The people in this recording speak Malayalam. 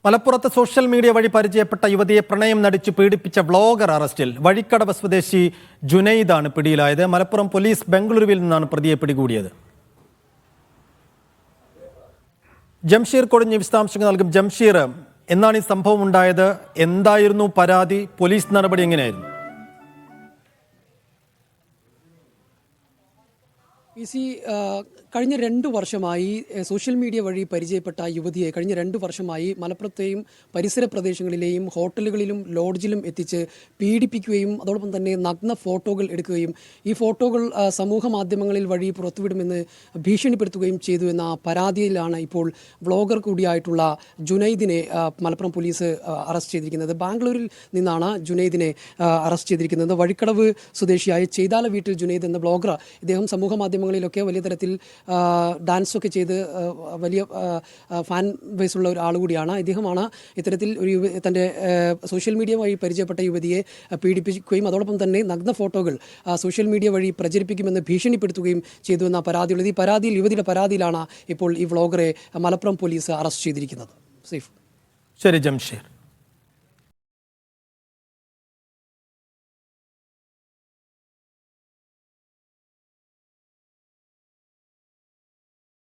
മലപ്പുറത്ത് സോഷ്യൽ മീഡിയ വഴി പരിചയപ്പെട്ട യുവതിയെ പ്രണയം നടിച്ചു പീഡിപ്പിച്ച വ്ളോഗർ അറസ്റ്റിൽ. വഴിക്കടവ് സ്വദേശി ജുനൈദാണ് പിടിയിലായത്. മലപ്പുറം പോലീസ് ബംഗളൂരുവിൽ നിന്നാണ് പ്രതിയെ പിടികൂടിയത്. ജംഷീർ കൊടിഞ്ഞ് വിശദാംശങ്ങൾ നൽകും. ജംഷീർ, എന്നാണ് ഈ സംഭവം ഉണ്ടായത്? എന്തായിരുന്നു പരാതി? പോലീസ് നടപടി എങ്ങനെയായിരുന്നു? കഴിഞ്ഞ 2 വർഷമായി സോഷ്യൽ മീഡിയ വഴി പരിചയപ്പെട്ട യുവതിയെ കഴിഞ്ഞ 2 വർഷമായി മലപ്പുറത്തെയും പരിസര പ്രദേശങ്ങളിലെയും ഹോട്ടലുകളിലും ലോഡ്ജിലും എത്തിച്ച് പീഡിപ്പിക്കുകയും അതോടൊപ്പം തന്നെ നഗ്ന ഫോട്ടോകൾ എടുക്കുകയും ഈ ഫോട്ടോകൾ സമൂഹ മാധ്യമങ്ങളിൽ വഴി പുറത്തുവിടുമെന്ന് ഭീഷണിപ്പെടുത്തുകയും ചെയ്തു എന്ന പരാതിയിലാണ് ഇപ്പോൾ വ്ളോഗർ കൂടിയായിട്ടുള്ള ജുനൈദിനെ മലപ്പുറം പോലീസ് അറസ്റ്റ് ചെയ്തിരിക്കുന്നത്. ബാംഗ്ലൂരിൽ നിന്നാണ് ജുനൈദിനെ അറസ്റ്റ് ചെയ്തിരിക്കുന്നത്. വഴിക്കടവ് സ്വദേശിയായ ചെയ്താല വീട്ടിൽ ജുനൈദ് എന്ന വ്ളോഗർ, ഇദ്ദേഹം സമൂഹ മാധ്യമങ്ങളിലൊക്കെ വലിയ തരത്തിൽ ഡാൻസൊക്കെ ചെയ്ത് വലിയ ഫാൻ ബേസുള്ള ഒരാൾ കൂടിയാണ്. ഇദ്ദേഹമാണ് ഇത്തരത്തിൽ തൻ്റെ സോഷ്യൽ മീഡിയ വഴി പരിചയപ്പെട്ട യുവതിയെ പീഡിപ്പിക്കുകയും അതോടൊപ്പം തന്നെ നഗ്ന ഫോട്ടോകൾ സോഷ്യൽ മീഡിയ വഴി പ്രചരിപ്പിക്കുമെന്ന് ഭീഷണിപ്പെടുത്തുകയും ചെയ്തു എന്ന പരാതിയുള്ളത്. ഈ പരാതിയിൽ യുവതിയുടെ പരാതിയിലാണ് ഇപ്പോൾ ഈ വ്ളോഗറെ മലപ്പുറം പോലീസ് അറസ്റ്റ് ചെയ്തിരിക്കുന്നത്. സേഫ്. ശരി ജംഷീർ.